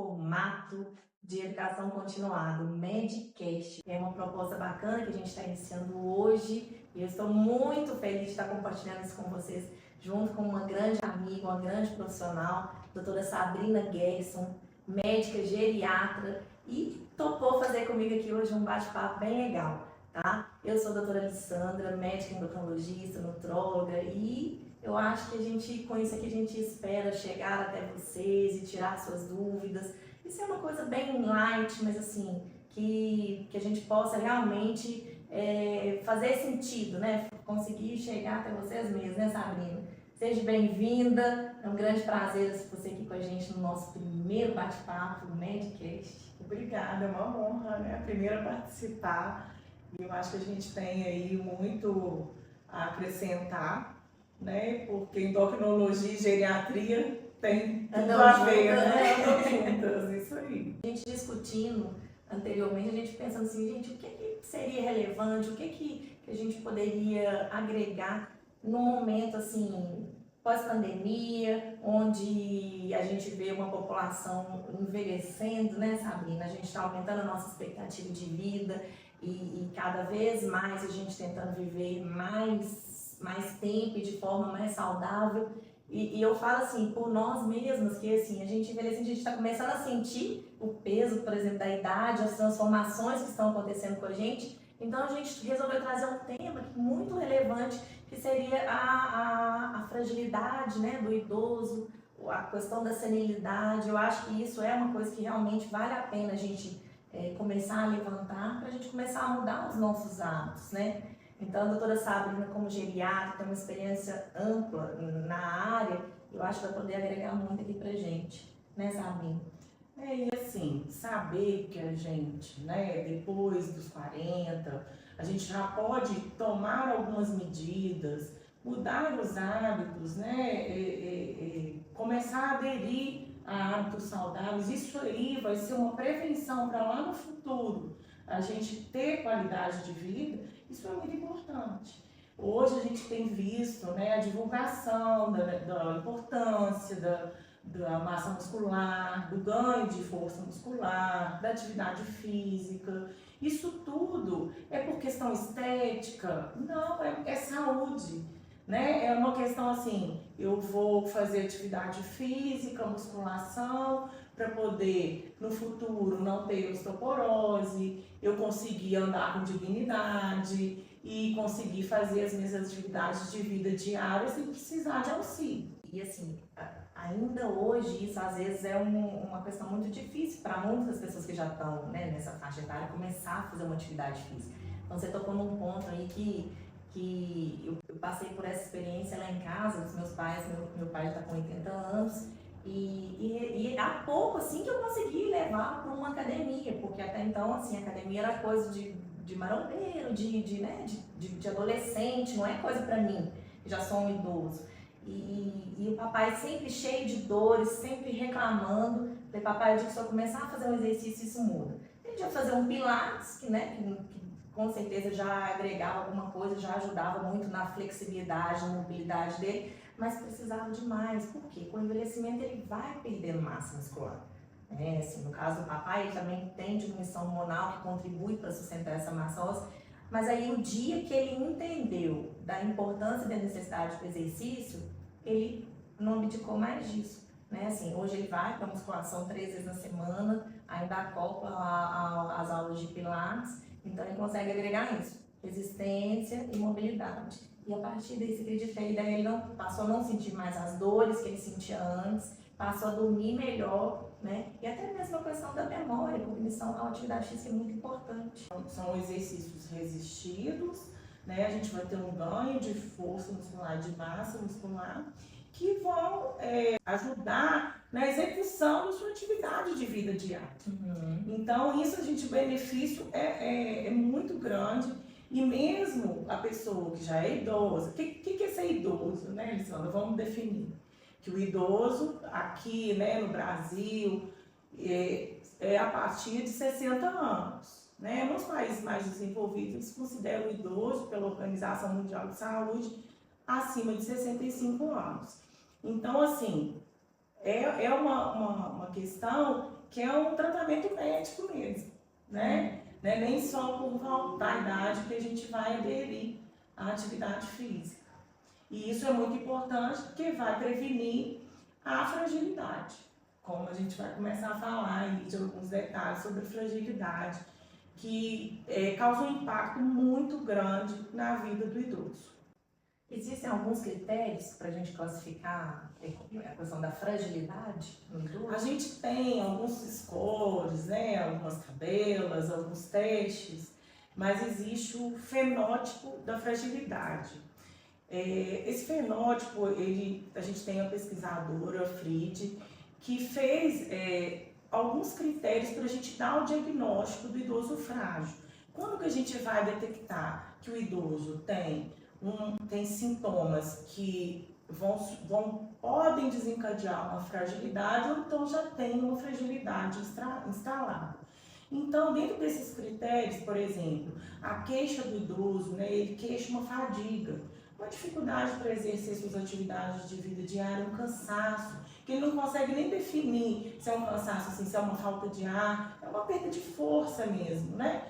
formato de educação continuada, o Medcast. É uma proposta bacana que a gente está iniciando hoje e eu estou muito feliz de estar compartilhando isso com vocês, junto com uma grande amiga, uma grande profissional, doutora Sabrina Gerson, médica geriatra, e topou fazer comigo aqui hoje um bate-papo bem legal, tá? Eu sou a doutora Alessandra, médica endocrinologista, nutróloga, e eu acho que com isso aqui a gente espera chegar até vocês e tirar suas dúvidas. Isso é uma coisa bem light, mas assim, que a gente possa realmente fazer sentido, né? Conseguir chegar até vocês mesmos, né, Sabrina? Seja bem-vinda, é um grande prazer você aqui com a gente no nosso primeiro bate-papo, no Medcast. Obrigada, é uma honra, né? A primeira a participar, e eu acho que a gente tem aí muito a acrescentar, né? Porque endocrinologia e geriatria tem tudo a ver, né? Andam juntas, isso aí. A gente discutindo anteriormente, a gente pensando assim, gente, o que seria relevante, o que a gente poderia agregar num momento assim, pós-pandemia, onde a gente vê uma população envelhecendo, né, Sabrina? A gente está aumentando a nossa expectativa de vida e cada vez mais a gente tentando viver mais tempo e de forma mais saudável. E eu falo assim, por nós mesmas, que assim, a gente envelhecendo, a gente está começando a sentir o peso, por exemplo, da idade, as transformações que estão acontecendo com a gente. Então a gente resolveu trazer um tema muito relevante, que seria a fragilidade, né, do idoso, a questão da senilidade. Eu acho que isso é uma coisa que realmente vale a pena a gente começar a levantar, para a gente começar a mudar os nossos hábitos, né? Então, a doutora Sabrina, como geriatra, tem uma experiência ampla na área, eu acho que vai poder agregar muito aqui pra gente, né, Sabrina? E assim, saber que a gente, né, depois dos 40, a gente já pode tomar algumas medidas, mudar os hábitos, né, começar a aderir a hábitos saudáveis, isso aí vai ser uma prevenção para lá no futuro a gente ter qualidade de vida. Isso é muito importante. Hoje a gente tem visto, né, a divulgação da importância da massa muscular, do ganho de força muscular, da atividade física. Isso tudo é por questão estética? Não, é saúde, né? É uma questão assim, eu vou fazer atividade física, musculação, para poder, no futuro, não ter osteoporose, eu conseguir andar com dignidade e conseguir fazer as minhas atividades de vida diárias sem precisar de auxílio. E assim, ainda hoje, isso às vezes é uma questão muito difícil para muitas pessoas que já estão, né, nessa faixa etária, começar a fazer uma atividade física. Então você tocou num ponto aí que eu passei por essa experiência lá em casa, dos meus pais. Meu pai já está com 80 anos, e há pouco assim que eu consegui levar para uma academia, porque até então assim, a academia era coisa de marombeiro, de adolescente, não é coisa para mim, que já sou um idoso. E o papai sempre cheio de dores, sempre reclamando. Falei, papai, eu digo que se eu começar a fazer um exercício, isso muda. Ele ia fazer um pilates, que com certeza já agregava alguma coisa, já ajudava muito na flexibilidade, na mobilidade dele, mas precisava de mais. Por quê? Com o envelhecimento ele vai perdendo massa muscular. Assim, no caso do papai, ele também tem diminuição hormonal que contribui para sustentar essa massa óssea. Mas aí o dia que ele entendeu da importância e da necessidade do exercício, ele não abdicou mais disso, né? Assim, hoje ele vai para a musculação 3 vezes na semana, ainda acopla as aulas de pilates, então ele consegue agregar isso, resistência e mobilidade. E a partir desse acredito que ele passou a não sentir mais as dores que ele sentia antes, passou a dormir melhor, né? E até mesmo a questão da memória, a cognição, a atividade física é muito importante. São exercícios resistidos, né? A gente vai ter um ganho de força muscular, de massa muscular, que vão ajudar na execução da sua atividade de vida diária. Então, isso, o benefício é muito grande. E mesmo a pessoa que já é idosa, o que é ser idoso, né, Alessandra? Vamos definir. Que o idoso, aqui, né, no Brasil, é a partir de 60 anos. Né? Nos países mais desenvolvidos, eles consideram o idoso, pela Organização Mundial de Saúde, acima de 65 anos. Então, assim, é uma questão que é um tratamento médico mesmo, né? Não é nem só por voltar à idade que a gente vai aderir à atividade física. E isso é muito importante porque vai prevenir a fragilidade, como a gente vai começar a falar aí de alguns detalhes sobre fragilidade, que causa um impacto muito grande na vida do idoso. Existem alguns critérios para a gente classificar a questão da fragilidade no idoso? A gente tem alguns scores, né, algumas tabelas, alguns testes, mas existe o fenótipo da fragilidade. Esse fenótipo, a gente tem a pesquisadora Fried, que fez alguns critérios para a gente dar o diagnóstico do idoso frágil. Quando que a gente vai detectar que o idoso tem sintomas que podem desencadear uma fragilidade ou então já tem uma fragilidade instalada. Então, dentro desses critérios, por exemplo, a queixa do idoso, né, ele queixa uma fadiga, uma dificuldade para exercer suas atividades de vida diária, um cansaço, que ele não consegue nem definir se é um cansaço, assim, se é uma falta de ar, é uma perda de força mesmo, né?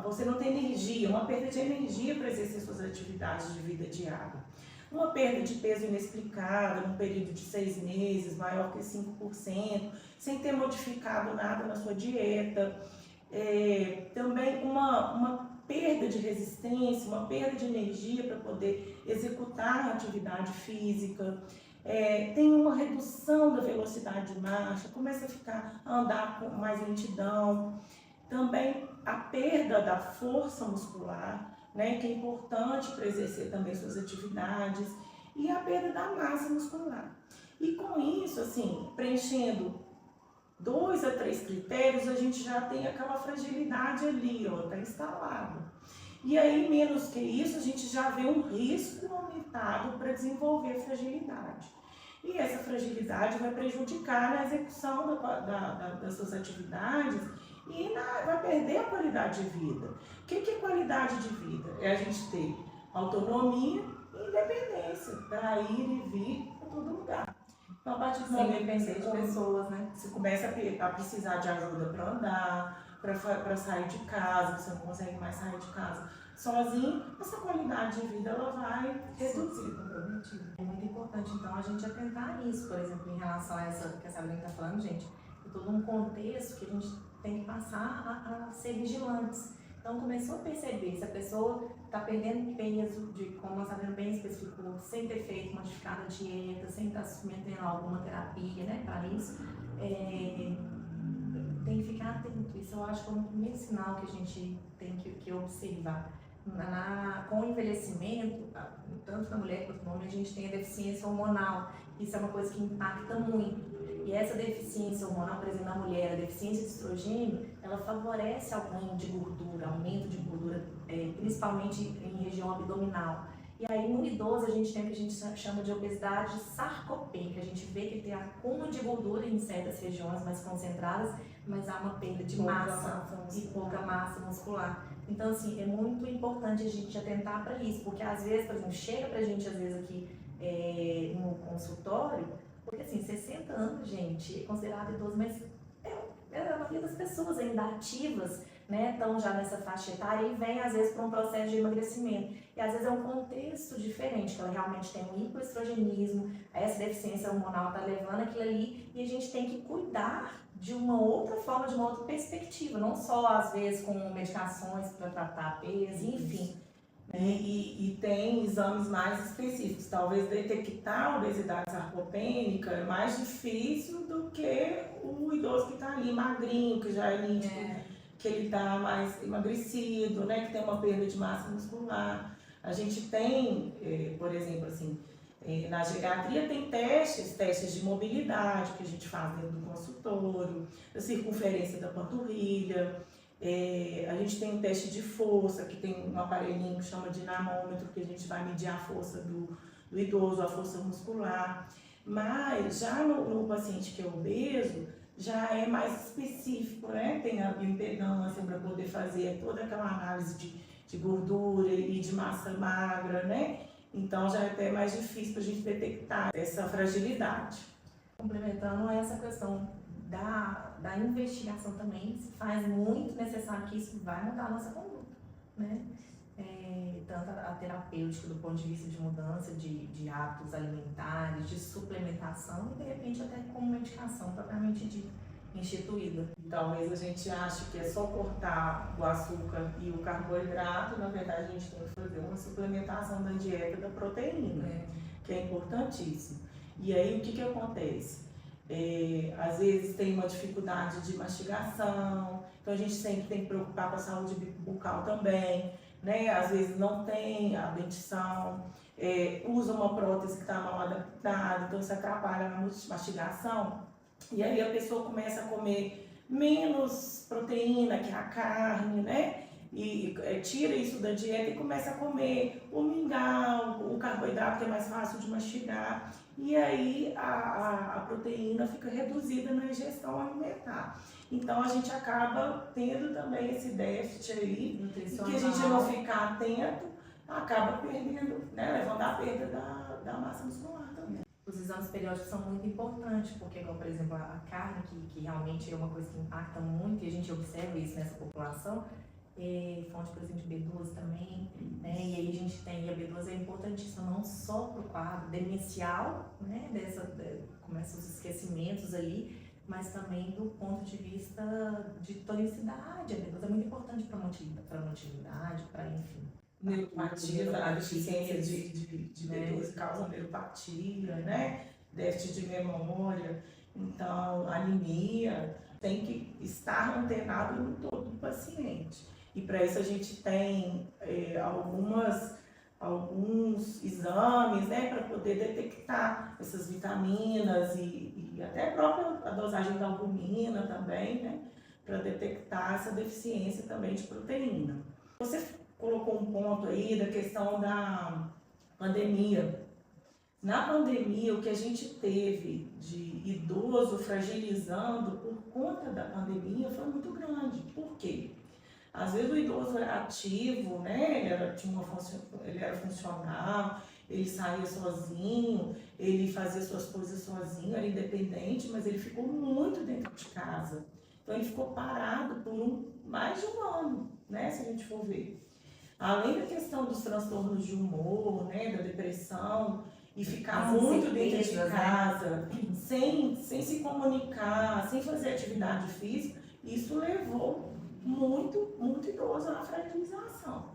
Você não tem energia, uma perda de energia para exercer suas atividades de vida diária. Uma perda de peso inexplicada num período de 6 meses, maior que 5%, sem ter modificado nada na sua dieta. Também uma perda de resistência, uma perda de energia para poder executar a atividade física. Tem uma redução da velocidade de marcha, começa a andar com mais lentidão. Também a perda da força muscular, né, que é importante para exercer também suas atividades, e a perda da massa muscular. E com isso, assim, preenchendo 2 a 3 critérios, a gente já tem aquela fragilidade ali, ó, tá instalado. E aí, menos que isso, a gente já vê um risco aumentado para desenvolver fragilidade. E essa fragilidade vai prejudicar na execução das suas atividades e vai perder a qualidade de vida. O que é qualidade de vida? É a gente ter autonomia e independência para ir e vir para todo lugar. Então, a partir do momento depender de pessoas, né? Você começa a precisar de ajuda para andar, para sair de casa, você não consegue mais sair de casa sozinho, essa qualidade de vida ela vai reduzir, comprometida. É muito importante, então, a gente atentar nisso, por exemplo, em relação a essa que a Sabrina está falando, gente, é todo um contexto que a gente tem que passar a ser vigilantes. Então, começou a perceber se a pessoa está perdendo peso, como a Sabrina bem especificou, sem ter feito modificada dieta, sem estar submetendo a alguma terapia, né, para isso, tem que ficar atento. Isso eu acho que é um primeiro sinal que a gente tem que observar. Com o envelhecimento, tanto na mulher quanto no homem, a gente tem a deficiência hormonal. Isso é uma coisa que impacta muito. E essa deficiência hormonal, por exemplo, na mulher, a deficiência de estrogênio, ela favorece o ganho de gordura, aumento de gordura, principalmente em região abdominal. E aí, no idoso, a gente tem o que a gente chama de obesidade sarcopênica. A gente vê que tem acúmulo de gordura em certas regiões mais concentradas, mas há uma perda de massa e pouca massa muscular. Então, assim, é muito importante a gente atentar para isso, porque às vezes, por exemplo, chega pra gente, às vezes, aqui no consultório, porque assim, 60 anos, gente, é considerado idoso, mas a maioria das pessoas ainda ativas, né, estão já nessa faixa etária e vem, às vezes, para um processo de emagrecimento. E às vezes é um contexto diferente, que ela realmente tem um hipoestrogenismo, essa deficiência hormonal está levando aquilo ali, e a gente tem que cuidar de uma outra forma, de uma outra perspectiva, não só às vezes com medicações para tratar peso, enfim. E tem exames mais específicos. Talvez detectar a obesidade sarcopênica é mais difícil do que o idoso que está ali magrinho, que já é nítido, que ele está mais emagrecido, né, que tem uma perda de massa muscular. A gente tem, por exemplo, assim, na geriatria tem testes de mobilidade que a gente faz dentro do consultório, da circunferência da panturrilha. A gente tem um teste de força, que tem um aparelhinho que chama dinamômetro, que a gente vai medir a força do idoso, a força muscular. Mas já no paciente que é obeso, já é mais específico, né? Tem a bioimpedância para poder fazer toda aquela análise de gordura e de massa magra, né? Então já é até mais difícil para a gente detectar essa fragilidade. Complementando essa questão da investigação também se faz muito necessário que isso vai mudar a nossa conduta, né? Tanto a terapêutica do ponto de vista de mudança de hábitos alimentares, de suplementação e de repente até como medicação propriamente dita, instituída. Talvez a gente ache que é só cortar o açúcar e o carboidrato, na verdade a gente tem que fazer uma suplementação da dieta da proteína, que é importantíssimo. E aí o que acontece? Às vezes tem uma dificuldade de mastigação, então a gente sempre tem que preocupar com a saúde bucal também, né? Às vezes não tem a dentição, usa uma prótese que está mal adaptada, então isso atrapalha na mastigação. E aí a pessoa começa a comer menos proteína, que é a carne, né? E tira isso da dieta e começa a comer o mingau, o carboidrato que é mais fácil de mastigar. E aí a proteína fica reduzida na ingestão alimentar. Então a gente acaba tendo também esse déficit aí, que a gente não ficar atento, acaba perdendo, né? Levando à perda da massa muscular também. Os exames periódicos são muito importantes, porque, como, por exemplo, a carne, que realmente é uma coisa que impacta muito, e a gente observa isso nessa população, fonte, por exemplo, de B12 também, né? E aí a gente tem, a B12 é importantíssima não só para o quadro demencial, né? Começam os esquecimentos ali, mas também do ponto de vista de tonicidade. A B12 é muito importante para a motilidade, para, enfim. Neuropatia, a deficiência de B12 causa neuropatia, né? Déficit de memória, então anemia, tem que estar antenado no todo do paciente. E para isso a gente tem alguns exames, né, para poder detectar essas vitaminas e até a própria dosagem da albumina também, né, para detectar essa deficiência também de proteína. Você colocou um ponto aí da questão da pandemia. Na pandemia, o que a gente teve de idoso fragilizando por conta da pandemia foi muito grande. Por quê? Às vezes o idoso era ativo, né? Ele era funcional, ele saía sozinho, ele fazia suas coisas sozinho, era independente, mas ele ficou muito dentro de casa. Então ele ficou parado por mais de um ano, né? Se a gente for ver. Além da questão dos transtornos de humor, né? Da depressão, e ficar muito dentro de casa, sem se comunicar, sem fazer atividade física, isso levou muito idoso à fragilização.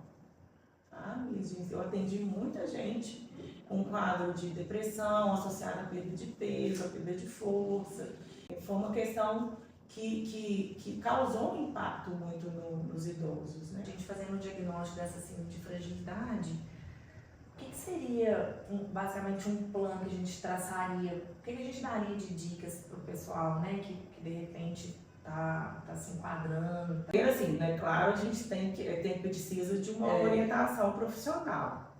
Tá? Eu atendi muita gente com quadro de depressão associada à perda de peso, à perda de força. Foi uma questão que causou um impacto muito nos idosos. Né? A gente fazendo o diagnóstico dessa síndrome de fragilidade, o que seria basicamente um plano que a gente traçaria? O que a gente daria de dicas para o pessoal, né, que de repente está se enquadrando? Assim, né, claro, a gente precisa de uma orientação profissional,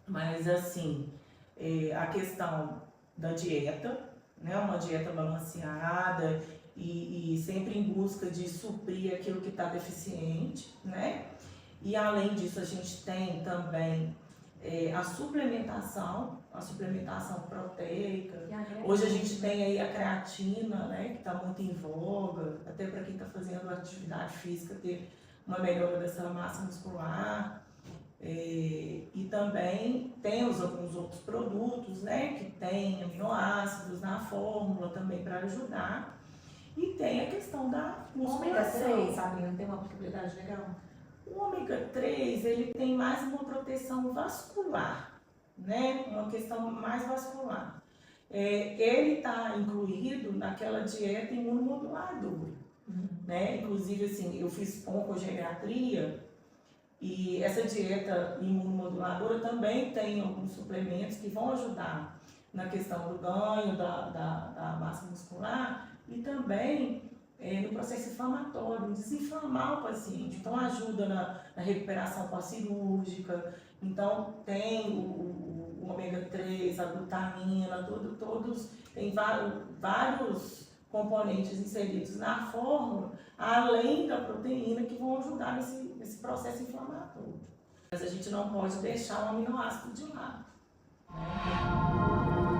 mas assim, a questão da dieta, né, uma dieta balanceada e sempre em busca de suprir aquilo que está deficiente, né? E além disso a gente tem também a suplementação proteica. Hoje a gente tem aí a creatina, né, que está muito em voga, até para quem está fazendo atividade física ter uma melhora dessa massa muscular. E também tem alguns outros produtos, né, que tem aminoácidos na fórmula também para ajudar. E tem a questão da musculação. O ômega 3, Sabrina, tem uma aplicabilidade legal? O ômega 3, ele tem mais uma proteção vascular, né? Uma questão mais vascular. Ele está incluído naquela dieta imunomoduladora, né? Inclusive, assim, eu fiz oncogeriatria e essa dieta imunomoduladora também tem alguns suplementos que vão ajudar na questão do ganho da massa muscular e também no processo inflamatório, desinflamar o paciente. Então ajuda na recuperação pós-cirúrgica. Então tem o ômega 3, a glutamina, todos tem vários componentes inseridos na fórmula, além da proteína, que vão ajudar nesse processo inflamatório. Mas a gente não pode deixar o aminoácido de lado, né?